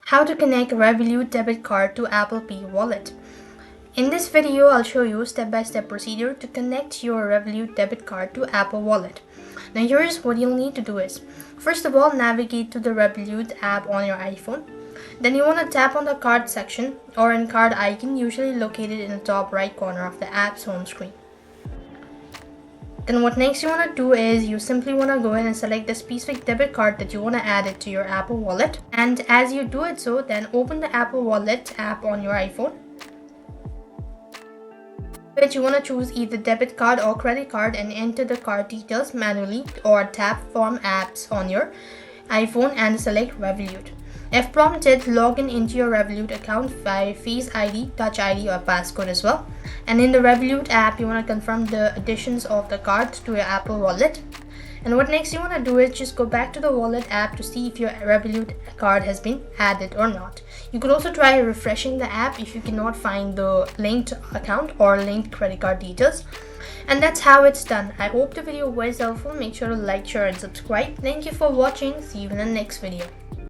How to connect Revolut debit card to Apple Pay wallet. In this video, I'll show you step-by-step procedure to connect your Revolut debit card to Apple Wallet. Now here's what you'll need to do is, first of all, navigate to the Revolut app on your iPhone. Then you want to tap on the card section or in card icon, usually located in the top right corner of the app's home screen. Then what next you want to do is you simply want to go ahead and select the specific debit card that you want to add it to your Apple Wallet. And as you do it so, then open the Apple Wallet app on your iPhone. Which you want to choose either debit card or credit card and enter the card details manually, or tap From Apps on your iPhone and select Revolut. If prompted, log into your Revolut account via Face ID, Touch ID or passcode as well. And in the Revolut app, you want to confirm the additions of the card to your Apple Wallet. And what next you want to do is just go back to the Wallet app to see if your Revolut card has been added or not. You could also try refreshing the app if you cannot find the linked account or linked credit card details. And that's how it's done. I hope the video was helpful. Make sure to like, share and subscribe. Thank you for watching. See you in the next video.